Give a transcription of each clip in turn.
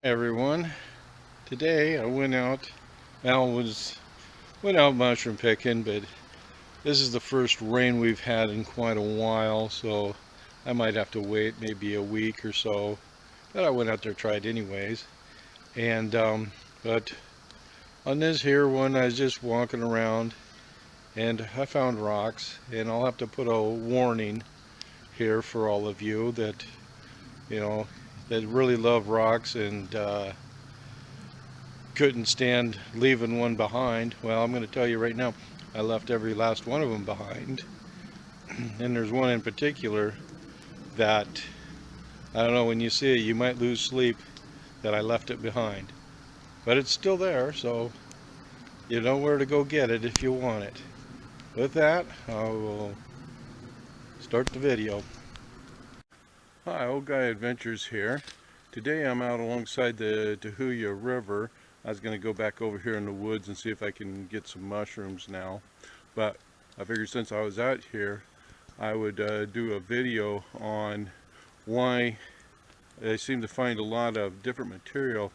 Everyone, today I went out. Al went out mushroom picking, but this is the first rain we've had in quite a while, so I might have to wait maybe a week or so. But I went out there tried anyways. And but on this here one, I was just walking around and I found rocks, and I'll have to put a warning here for all of you that you know that really love rocks and couldn't stand leaving one behind. Well, I'm going to tell you right now, I left every last one of them behind. And there's one in particular that, I don't know, when you see it, you might lose sleep that I left it behind. But it's still there, so you know where to go get it if you want it. With that, I will start the video. Hi, Old Guy Adventures here. Today I'm out alongside the Tahuya River. I was going to go back over here in the woods and see if I can get some mushrooms now. But I figured since I was out here, I would do a video on why I seem to find a lot of different material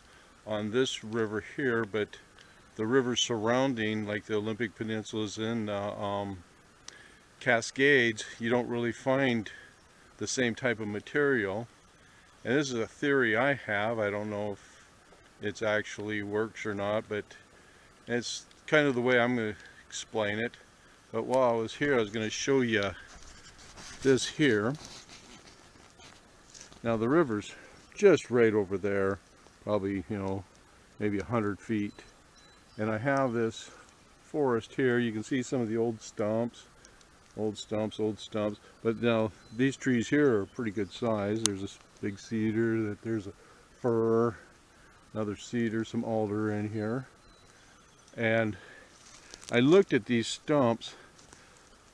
on this river here, but the rivers surrounding, like the Olympic Peninsulas and Cascades, you don't really find the same type of material. And this is a theory I have. I don't know if it actually works or not, but it's kind of the way I'm going to explain it. But while I was here, I was going to show you this here. Now the river's just right over there, probably, maybe 100 feet. And I have this forest here. You can see some of the old stumps. But now these trees here are pretty good size. There's this big cedar, there's a fir, another cedar, some alder in here. And I looked at these stumps.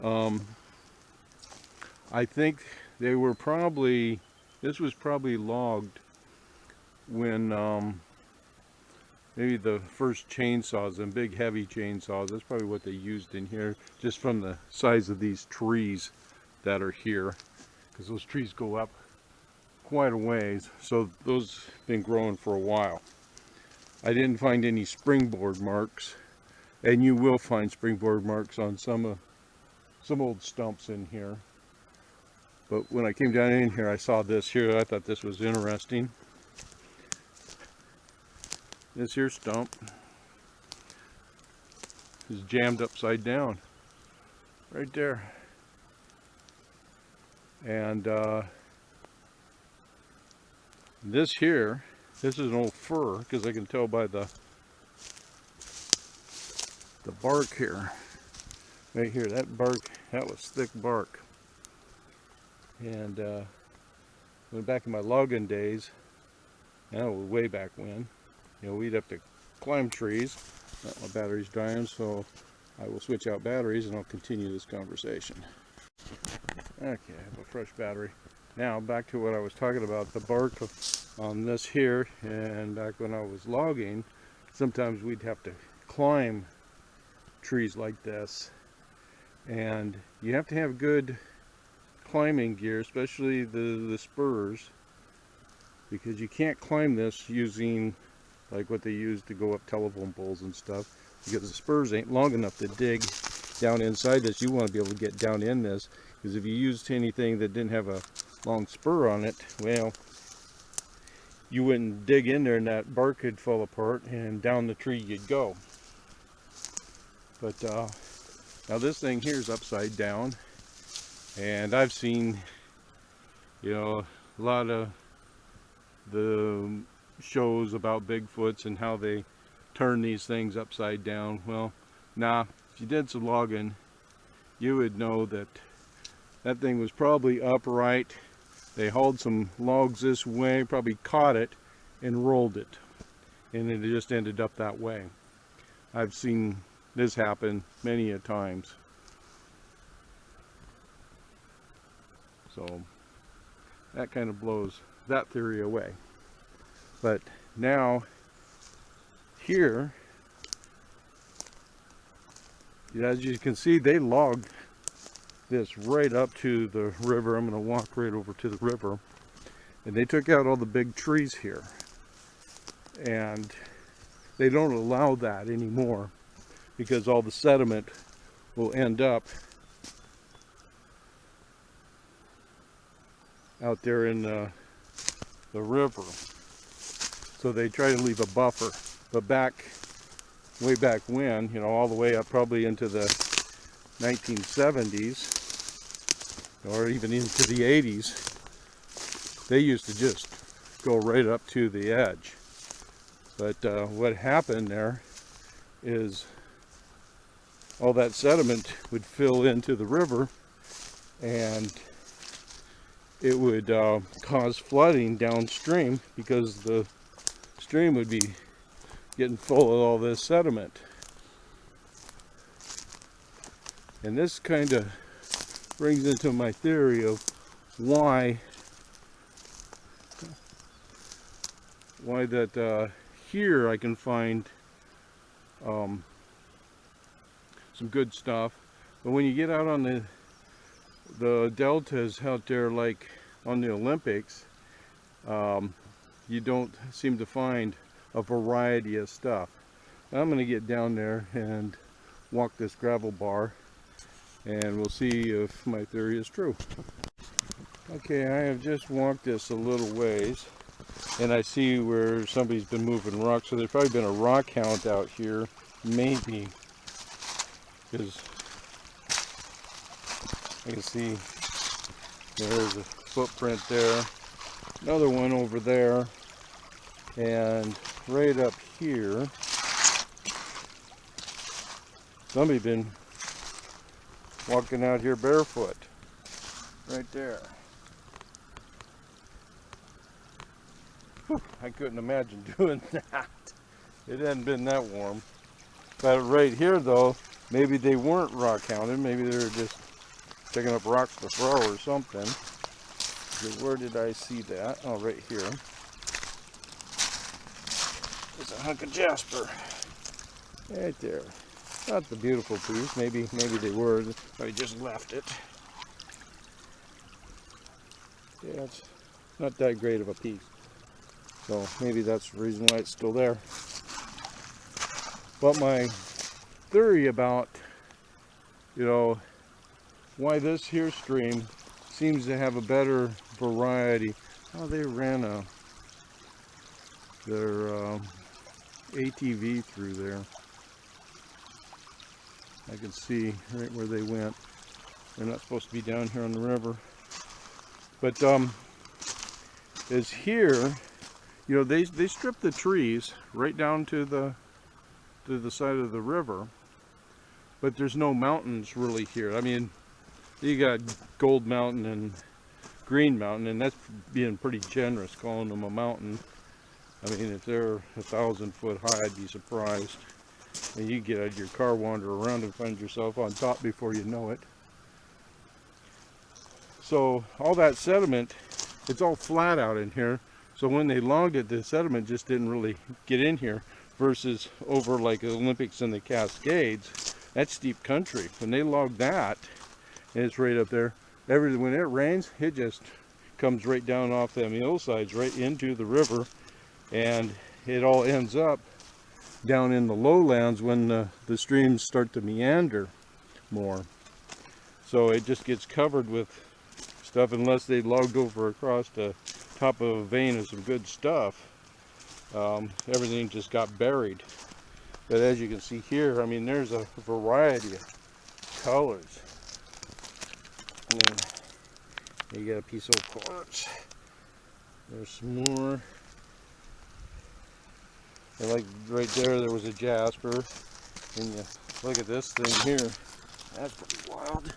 I think they were probably, this was probably logged when maybe the first chainsaws, and big heavy chainsaws, that's probably what they used in here, just from the size of these trees that are here, because those trees go up quite a ways, so those have been growing for a while. I didn't find any springboard marks, and you will find springboard marks on some old stumps in here. But when I came down in here, I saw this here. I thought this was interesting. This here stump is jammed upside down right there. And this here, this is an old fir, because I can tell by the bark here. Right here, that bark, that was thick bark. And went back in my logging days, and that was way back when, we'd have to climb trees. My battery's dying, so I will switch out batteries and I'll continue this conversation. Okay, I have a fresh battery. Now back to what I was talking about, the bark on this here, and back when I was logging, sometimes we'd have to climb trees like this, and you have to have good climbing gear, especially the spurs, because you can't climb this using like what they use to go up telephone poles and stuff, because the spurs ain't long enough to dig down inside this. You want to be able to get down in this, because if you used anything that didn't have a long spur on it, well, you wouldn't dig in there and that bark could fall apart and down the tree you'd go. But now this thing here is upside down, and I've seen a lot of the shows about Bigfoots and how they turn these things upside down. Well, nah, if you did some logging, you would know that that thing was probably upright. They hauled some logs this way, probably caught it and rolled it, and it just ended up that way. I've seen this happen many a times. So that kind of blows that theory away. But now here, as you can see, they logged this right up to the river. I'm going to walk right over to the river, and they took out all the big trees here. and they don't allow that anymore because all the sediment will end up out there in the river. So they try to leave a buffer. But way back when, you know, all the way up probably into the 1970s or even into the 80s, they used to just go right up to the edge. But what happened there is all that sediment would fill into the river, and it would cause flooding downstream because the stream would be getting full of all this sediment. And this kind of brings into my theory of why that here I can find some good stuff, but when you get out on the deltas out there, like on the Olympics, you don't seem to find a variety of stuff. I'm going to get down there and walk this gravel bar, and we'll see if my theory is true. Okay, I have just walked this a little ways, and I see where somebody's been moving rocks, so there's probably been a rock hound out here, maybe, because I can see there's a footprint there, another one over there, and right up here, somebody's been walking out here barefoot, right there. Whew, I couldn't imagine doing that. It hadn't been that warm. But right here though, maybe they weren't rock hounding, maybe they were just picking up rocks to throw or something. Where did I see that? Oh, right here. There's a hunk of jasper. Right there. Not the beautiful piece. Maybe they were. I just left it. Yeah, it's not that great of a piece. So maybe that's the reason why it's still there. But my theory about, you know, why this here stream seems to have a better variety. Oh, they ran their ATV through there. I can see right where they went. They're not supposed to be down here on the river. But is here, you know, they stripped the trees right down to the side of the river, but there's no mountains really here. I mean, you got Gold Mountain and Green Mountain, and that's being pretty generous calling them a mountain. I mean, if they're 1,000 foot high, I'd be surprised. And you get out of your car, wander around, and find yourself on top before you know it. So all that sediment, it's all flat out in here. So when they logged it, the sediment just didn't really get in here. Versus over like the Olympics and the Cascades, that's steep country. When they log that, and it's right up there, when it rains, it just comes right down off them hillsides, right into the river, and it all ends up down in the lowlands when the streams start to meander more. So it just gets covered with stuff unless they logged over across the top of a vein of some good stuff. Everything just got buried. But as you can see here, I mean, there's a variety of colors. And you got a piece of quartz. There's some more. And like right there was a jasper. And you look at this thing here. That's pretty wild.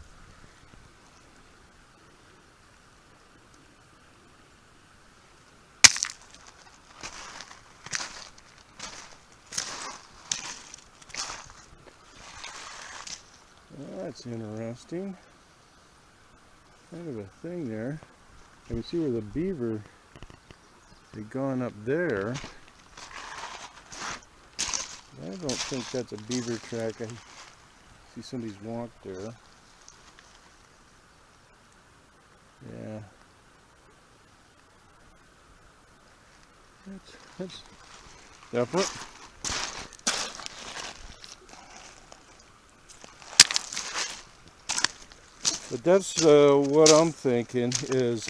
That's interesting. Kind of a thing there. I can see where the beaver had gone up there. I don't think that's a beaver track. I see somebody's walked there. Yeah. definitely. But that's what I'm thinking is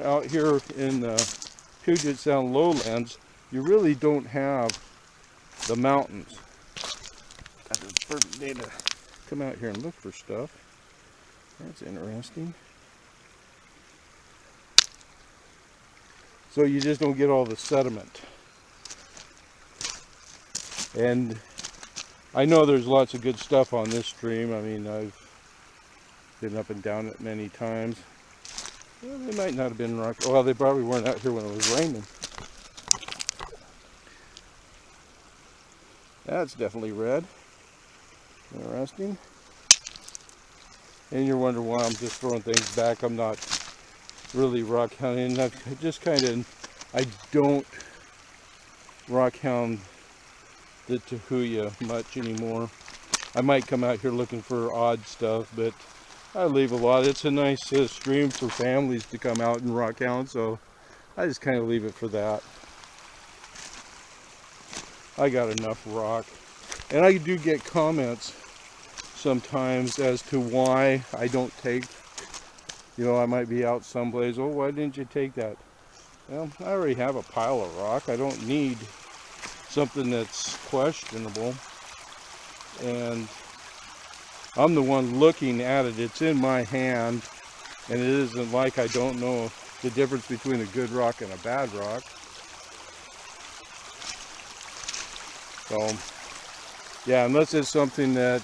out here in the Puget Sound lowlands, you really don't have the mountains. That's a perfect day to come out here and look for stuff. That's interesting. So you just don't get all the sediment. And I know there's lots of good stuff on this stream. I mean, I've been up and down it many times. Well, they might not have been rock. Well, they probably weren't out here when it was raining. That's definitely red. Interesting. And you're wondering why I'm just throwing things back. I'm not really rock hounding. I don't rock hound the Tahuya much anymore. I might come out here looking for odd stuff, but I leave a lot. It's a nice stream for families to come out and rock hound, so I just kind of leave it for that. I got enough rock. And I do get comments sometimes as to why I don't take, you know, I might be out someplace, oh, why didn't you take that? Well, I already have a pile of rock. I don't need something that's questionable. And I'm the one looking at it. It's in my hand, and it isn't like I don't know the difference between a good rock and a bad rock. So, yeah, unless it's something that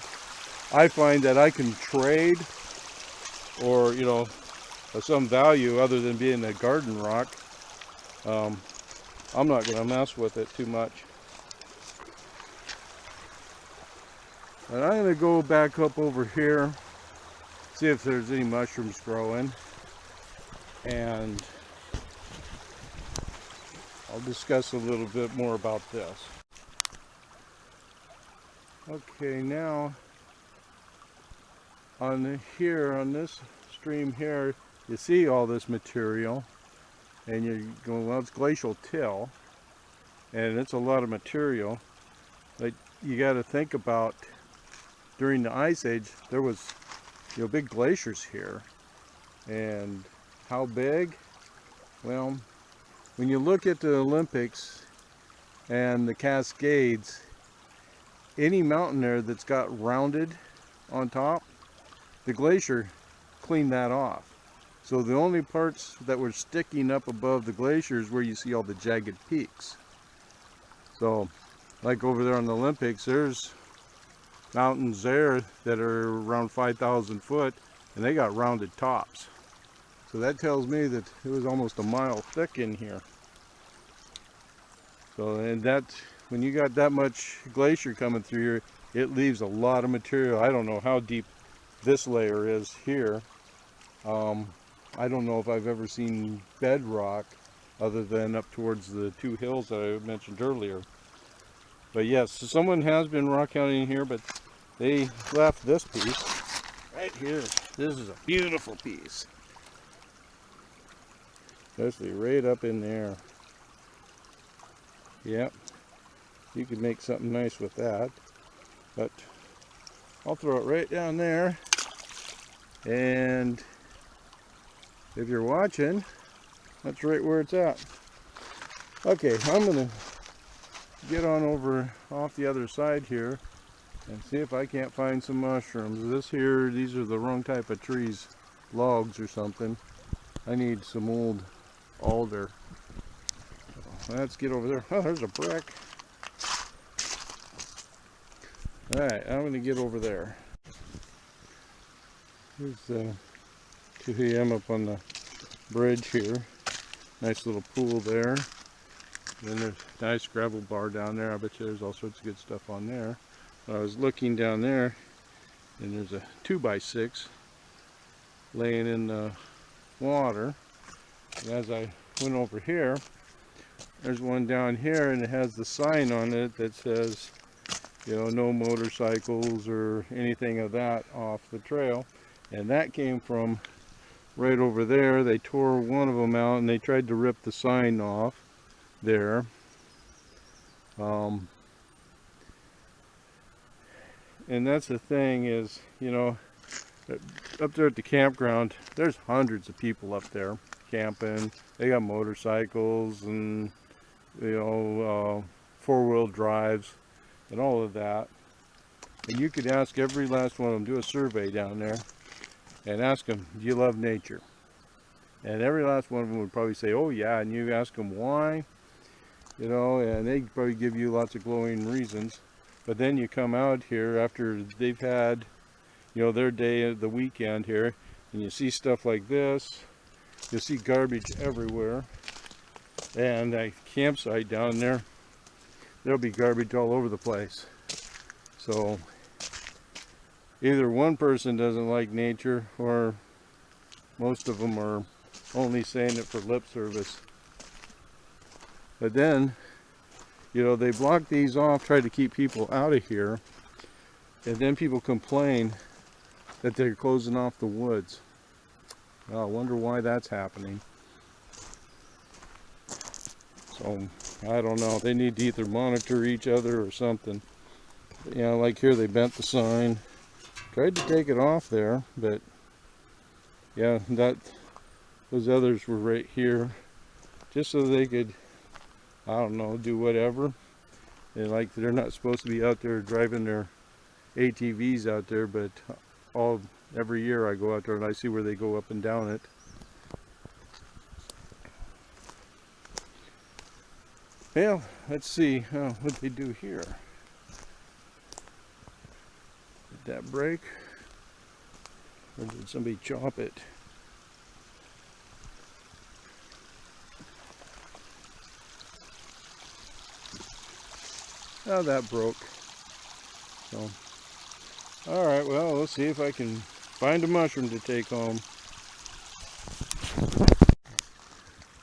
I find that I can trade or, you know, of some value other than being a garden rock, I'm not going to mess with it too much. And I'm going to go back up over here, see if there's any mushrooms growing, and I'll discuss a little bit more about this. Okay, now on this stream here, you see all this material, and you're going, well, it's glacial till, and it's a lot of material. But you got to think about, during the Ice Age, there was, you know, big glaciers here. And how big? Well, when you look at the Olympics and the Cascades, any mountain there that's got rounded on top, the glacier cleaned that off. So the only parts that were sticking up above the glacier is where you see all the jagged peaks. So, like over there on the Olympics, there's mountains there that are around 5,000 foot, and they got rounded tops. So that tells me that it was almost a mile thick in here. So, and that, when you got that much glacier coming through here, it leaves a lot of material. I don't know how deep this layer is here. I don't know if I've ever seen bedrock other than up towards the two hills that I mentioned earlier. But yes, so someone has been rock hounding here, but they left this piece right here. This is a beautiful piece. Especially right up in there. Yep. You could make something nice with that. But I'll throw it right down there. And if you're watching, that's right where it's at. Okay, I'm going to get on over off the other side here and see if I can't find some mushrooms. These are the wrong type of trees, logs or something. I need some old alder. Let's get over there. Oh, there's a brick. Alright, I'm going to get over there. Here's the Tahuya up on the bridge here. Nice little pool there. Then there's a nice gravel bar down there. I bet you there's all sorts of good stuff on there. I was looking down there, and there's a 2x6 laying in the water. And as I went over here, there's one down here, and it has the sign on it that says, you know, no motorcycles or anything of that off the trail. And that came from right over there. They tore one of them out and they tried to rip the sign off, there. And that's the thing is, you know, up there at the campground, there's hundreds of people up there camping. They got motorcycles and, you know, four-wheel drives and all of that. And you could ask every last one of them, do a survey down there and ask them, do you love nature? And every last one of them would probably say, oh yeah. And you ask them why, you know, and they probably give you lots of glowing reasons. But then you come out here after they've had, you know, their day of the weekend here, and you see stuff like this. You'll see garbage everywhere. And a campsite down there, there'll be garbage all over the place. So either one person doesn't like nature, or most of them are only saying it for lip service. But then, you know, they block these off, try to keep people out of here, and then people complain that they're closing off the woods. Well, I wonder why that's happening. So, I don't know. They need to either monitor each other or something. You know, like here they bent the sign. Tried to take it off there, but yeah, those others were right here. Just so they could, I don't know, do whatever. And like they're not supposed to be out there driving their ATVs out there, but every year I go out there and I see where they go up and down it. Well, let's see what they do here. Did that break? Or did somebody chop it? Oh, that broke. So, alright, well, let's see if I can find a mushroom to take home.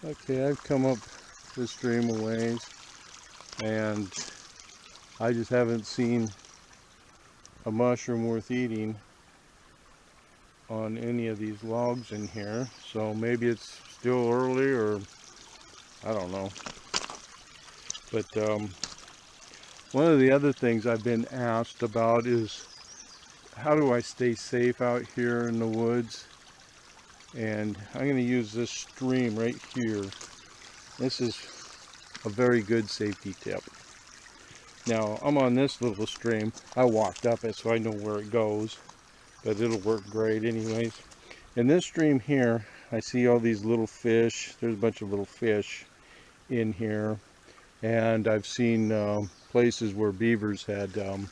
Okay, I've come up this stream a ways, and I just haven't seen a mushroom worth eating on any of these logs in here. So maybe it's still early, or I don't know. But one of the other things I've been asked about is, how do I stay safe out here in the woods? And I'm going to use this stream right here. This is a very good safety tip. Now, I'm on this little stream. I walked up it so I know where it goes, but it'll work great anyways. In this stream here, I see all these little fish. There's a bunch of little fish in here. And I've seen places where beavers had, you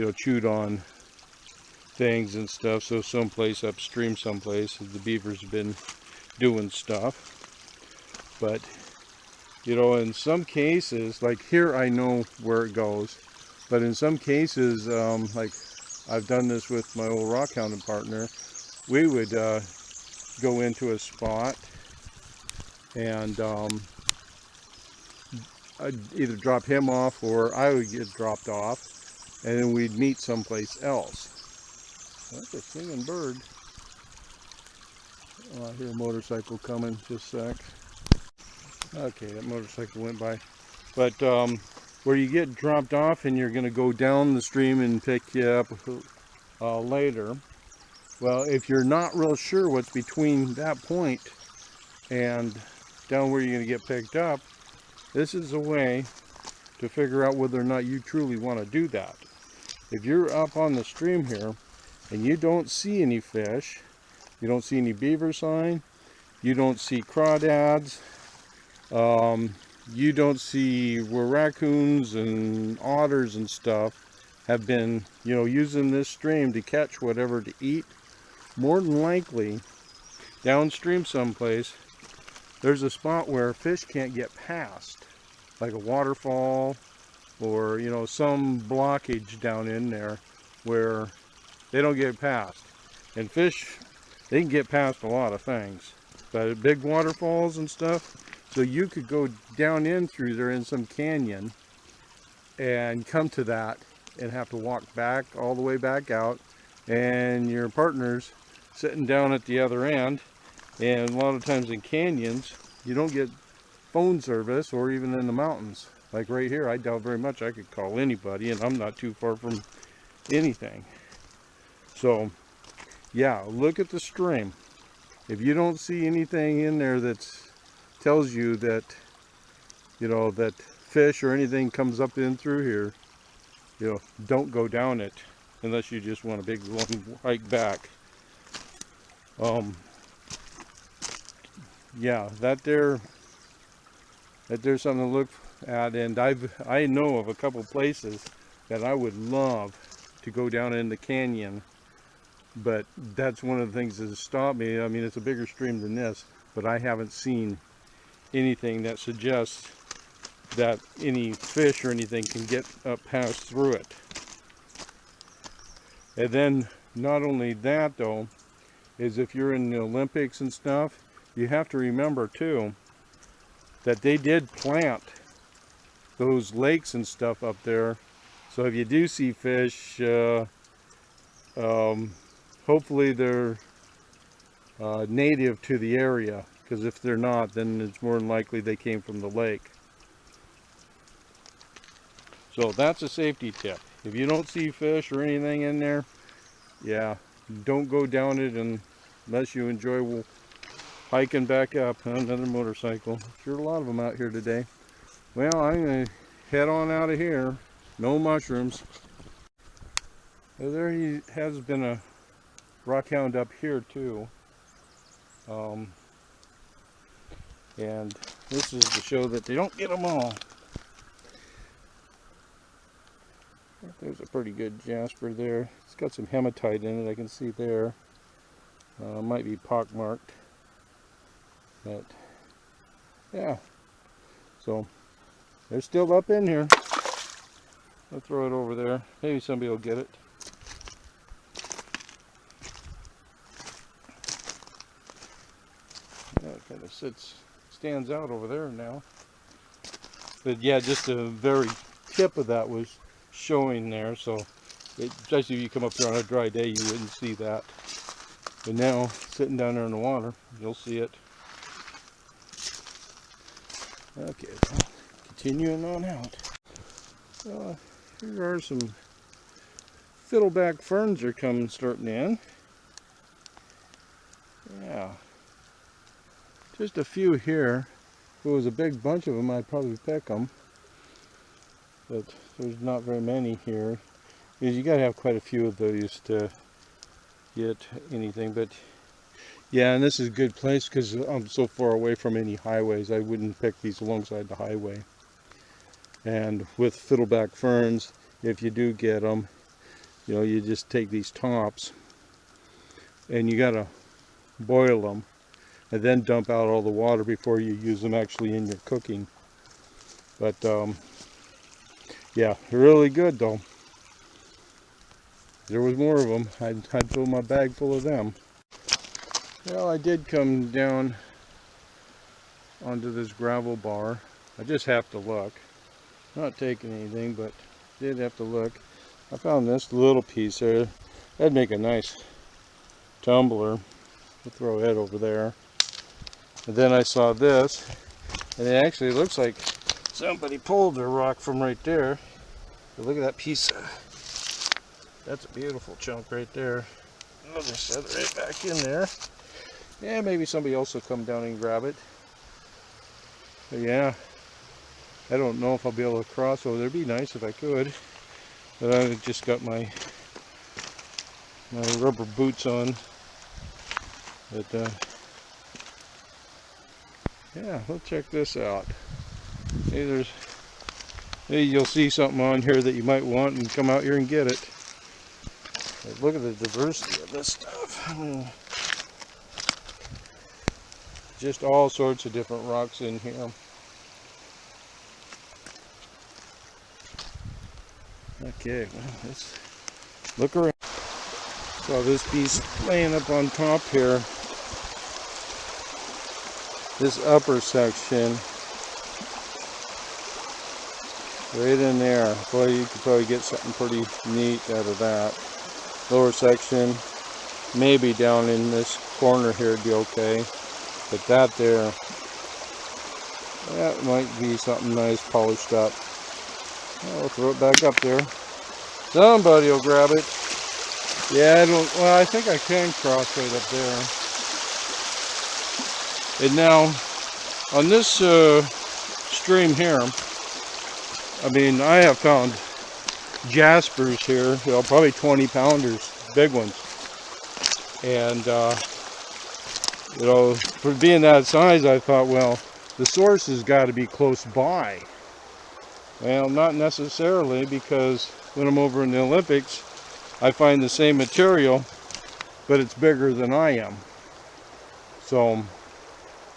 know, chewed on things and stuff. So someplace upstream, someplace, the beavers have been doing stuff. But, you know, in some cases, like here I know where it goes. But in some cases, like I've done this with my old rock hounding partner, we would go into a spot and I'd either drop him off or I would get dropped off, and then we'd meet someplace else. That's a singing bird. Oh, I hear a motorcycle coming, just a sec. Okay, that motorcycle went by. But where you get dropped off and you're going to go down the stream and pick you up later. Well, if you're not real sure what's between that point and down where you're going to get picked up, this is a way to figure out whether or not you truly want to do that. If you're up on the stream here and you don't see any fish, you don't see any beaver sign, you don't see crawdads, you don't see where raccoons and otters and stuff have been, you know, using this stream to catch whatever to eat, more than likely downstream someplace there's a spot where fish can't get past, like a waterfall or, you know, some blockage down in there where they don't get past. And fish, they can get past a lot of things, but big waterfalls and stuff. So you could go down in through there in some canyon and come to that and have to walk back all the way back out, and your partner's sitting down at the other end. And a lot of times in canyons, you don't get phone service, or even in the mountains. Like right here, I doubt very much I could call anybody, and I'm not too far from anything. So, yeah, look at the stream. If you don't see anything in there that tells you that, that fish or anything comes up in through here, don't go down it unless you just want a big long hike back. Yeah, there's something to look at, and I know of a couple places that I would love to go down in the canyon, but that's one of the things that has stopped me. I mean, it's a bigger stream than this, but I haven't seen anything that suggests that any fish or anything can get up past through it. And then not only that though, is if you're in the Olympics and stuff, you have to remember too that they did plant those lakes and stuff up there. So if you do see fish, hopefully they're native to the area, because if they're not, then it's more than likely they came from the lake. So that's a safety tip. If you don't see fish or anything in there, yeah, don't go down it unless you enjoy hiking back up on another motorcycle. Sure, a lot of them out here today. Well, I'm going to head on out of here. No mushrooms. Well, there has been a rockhound up here too. And this is to show that they don't get them all. There's a pretty good jasper there. It's got some hematite in it, I can see there. Might be pockmarked. But yeah, so they're still up in here. I'll throw it over there. Maybe somebody will get it. Yeah, it kind of stands out over there now. But yeah, just the very tip of that was showing there, so especially if you come up here on a dry day, you wouldn't see that. But now, sitting down there in the water, you'll see it. Okay, well, continuing on out. Here are some fiddleback ferns are starting in. Yeah, just a few here. If it was a big bunch of them, I'd probably pick them. But there's not very many here, because you got to have quite a few of those to get anything. But yeah, and this is a good place because I'm so far away from any highways. I wouldn't pick these alongside the highway. And with fiddleback ferns, if you do get them, you just take these tops and you got to boil them and then dump out all the water before you use them actually in your cooking. But yeah, really good though. There was more of them. I'd fill my bag full of them. Well, I did come down onto this gravel bar. I just have to look. Not taking anything, but did have to look. I found this little piece there. That'd make a nice tumbler. I'll throw it over there. And then I saw this, and it actually looks like somebody pulled their rock from right there. But look at that piece. That's a beautiful chunk right there. I'll just set it right back in there. Yeah, maybe somebody else will come down and grab it. But yeah, I don't know if I'll be able to cross over there. It'd be nice if I could. But I just got my rubber boots on. But yeah, let's check this out. Maybe you'll see something on here that you might want and come out here and get it. But look at the diversity of this stuff. I mean, just all sorts of different rocks in here. Okay, well, let's look around. So this piece laying up on top here, this upper section, right in there. Boy, you could probably get something pretty neat out of that. Lower section, maybe down in this corner here would be okay. But that there, That might be something nice polished up. I'll throw it back up there. Somebody will grab it. Yeah, I don't. Well, I think I can cross right up there. And now, on this stream here, I mean, I have found jaspers here, you know, probably 20 pounders, big ones. And, you know, for being that size, I thought, well, the source has got to be close by. Well, not necessarily, because when I'm over in the Olympics, I find the same material, but it's bigger than I am. So,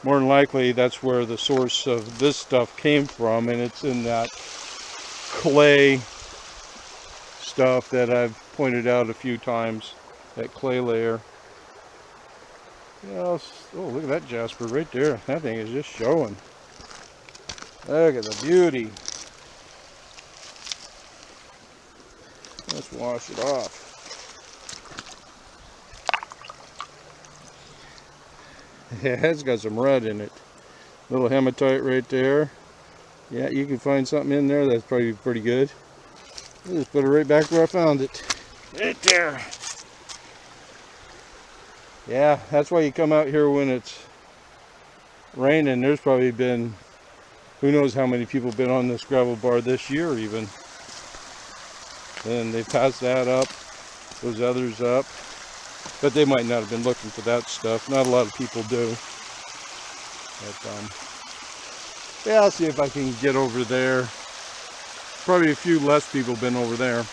more than likely, that's where the source of this stuff came from, and it's in that clay stuff that I've pointed out a few times, that clay layer. Oh, look at that jasper right there. That thing is just showing. Look at the beauty. Let's wash it off. Yeah, it's got some red in it. Little hematite right there. Yeah, you can find something in there that's probably pretty good. I'll just put it right back where I found it. Right there. Yeah, that's why you come out here when it's raining. There's probably been, who knows how many people have been on this gravel bar this year even. And they passed that up, those others up. But they might not have been looking for that stuff. Not a lot of people do. But, yeah, I'll see if I can get over there. Probably a few less people been over there.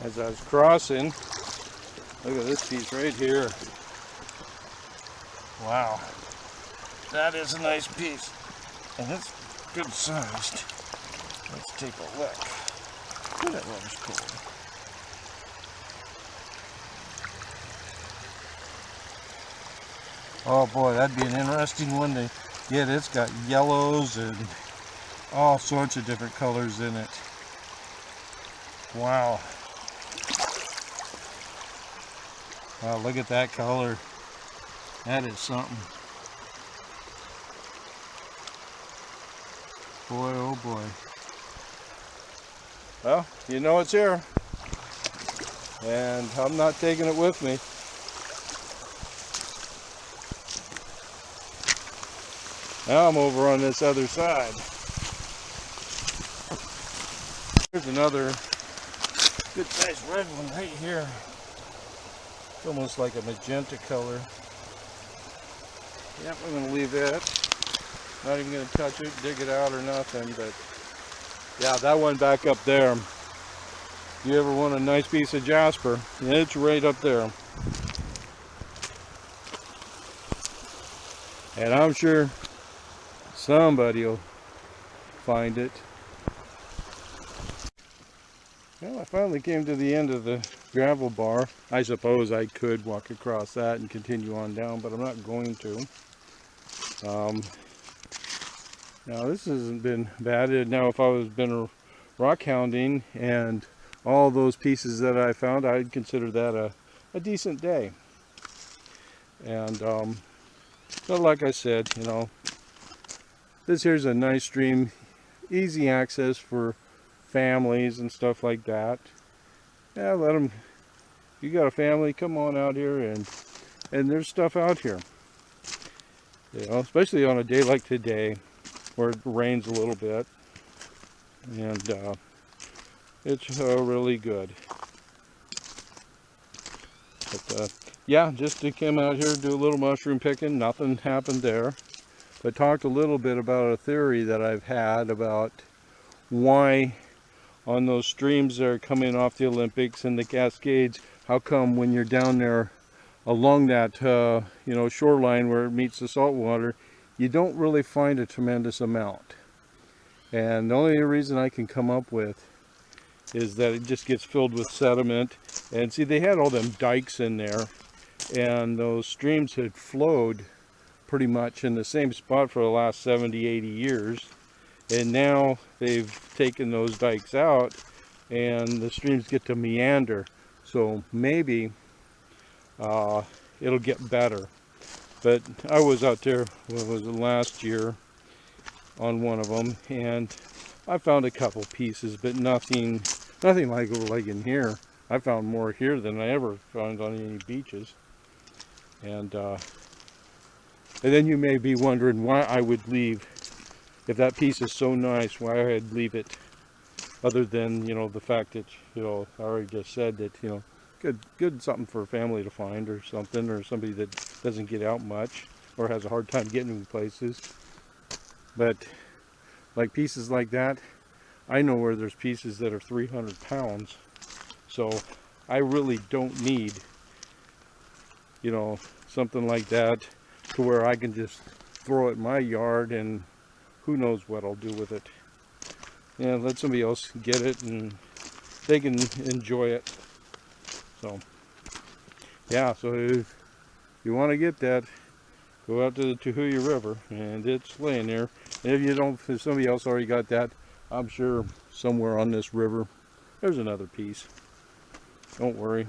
As I was crossing, look at this piece right here. Wow. That is a nice piece. And it's good sized. Let's take a look. Ooh, that rubber's cool. Oh boy, that'd be an interesting one to get. It's got yellows and all sorts of different colors in it. Wow. Wow, look at that color. That is something. Boy, oh boy. Well, you know it's here. And I'm not taking it with me. Now I'm over on this other side. Here's another good sized red one right here. It's almost like a magenta color. Yep, I'm going to leave that. Not even going to touch it, dig it out or nothing, but yeah, that one back up there. If you ever want a nice piece of jasper, it's right up there. And I'm sure somebody will find it. Well, I finally came to the end of the gravel bar. I suppose I could walk across that and continue on down, but I'm not going to. Now this hasn't been bad. Now if I was been rock hounding and all those pieces that I found, I'd consider that a decent day. And but like I said, you know, this here's a nice stream, easy access for families and stuff like that. Yeah, let them. You got a family, come on out here, and there's stuff out here. You know, especially on a day like today, where it rains a little bit, and it's really good. But yeah, just to come out here, do a little mushroom picking. Nothing happened there, but talked a little bit about a theory that I've had about why on those streams that are coming off the Olympics and the Cascades, how come when you're down there along that you know, shoreline where it meets the salt water, you don't really find a tremendous amount. And the only reason I can come up with is that it just gets filled with sediment. And see, they had all them dikes in there, and those streams had flowed pretty much in the same spot for the last 70, 80 years. And now they've taken those dikes out and the streams get to meander. So maybe it'll get better. But I was out there, what was it, last year, on one of them, and I found a couple pieces, but nothing like in here. I found more here than I ever found on any beaches. And then you may be wondering why I would leave, if that piece is so nice, why I'd leave it, other than, you know, the fact that, you know, I already just said that, you know, good something for a family to find, or something, or somebody that doesn't get out much or has a hard time getting to places. But like pieces like that, I know where there's pieces that are 300 pounds, so I really don't need, you know, something like that to where I can just throw it in my yard and who knows what I'll do with it. Yeah, let somebody else get it and they can enjoy it. So yeah, so if you want to get that, go out to the Tahuya River, and it's laying there. And if you don't, if somebody else already got that, I'm sure somewhere on this river there's another piece. Don't worry.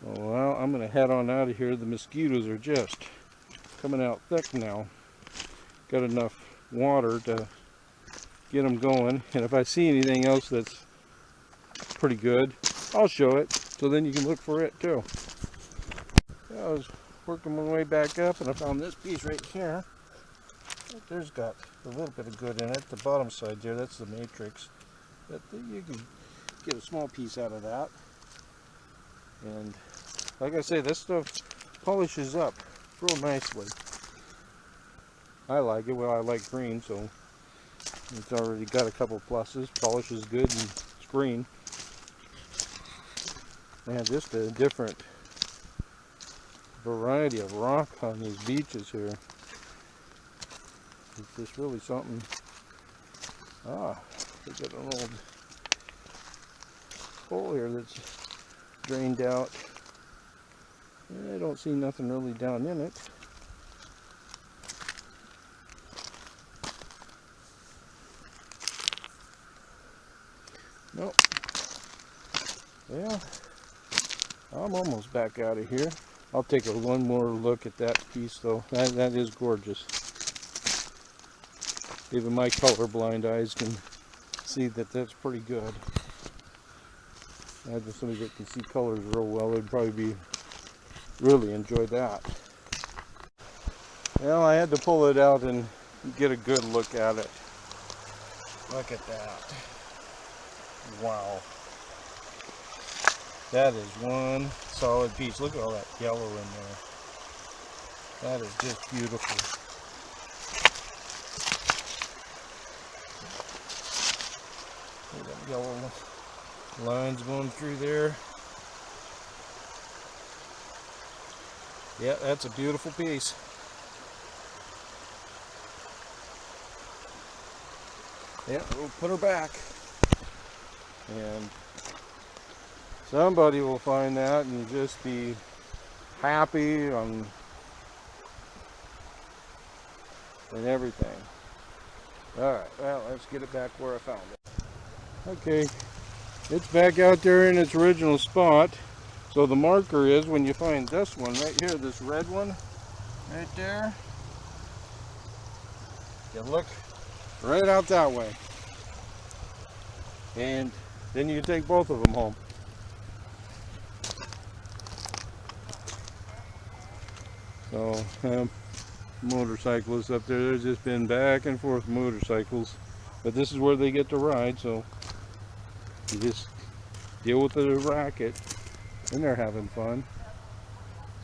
Well, I'm going to head on out of here. The mosquitoes are just coming out thick now. Got enough water to get them going, and if I see anything else that's pretty good, I'll show it, so then you can look for it too. I was working my way back up, and I found this piece right here. There's got a little bit of good in it. The bottom side there, that's the matrix, but you can get a small piece out of that. And like I say, this stuff polishes up real nicely. I like it. Well, I like green, so it's already got a couple pluses. Polish is good, and it's green. Man, just a different variety of rock on these beaches here. It's just really something. They got an old hole here that's drained out. I don't see nothing really down in it. Nope. Yeah, I'm almost back out of here. I'll take one more look at that piece though. That is gorgeous. Even my colorblind eyes can see that that's pretty good. Imagine somebody that can see colors real well, they'd probably really enjoy that. Well, I had to pull it out and get a good look at it. Look at that. Wow. That is one solid piece. Look at all that yellow in there. That is just beautiful. Look at that yellow lines going through there. Yeah, that's a beautiful piece. Yeah, we'll put her back. And somebody will find that and just be happy and everything. Alright, well, let's get it back where I found it. Okay, it's back out there in its original spot. So the marker is when you find this one right here, this red one right there, you look right out that way. And then you can take both of them home. So, motorcyclists up there, there's just been back and forth motorcycles. But this is where they get to ride, so you just deal with the racket and they're having fun.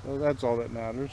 So that's all that matters.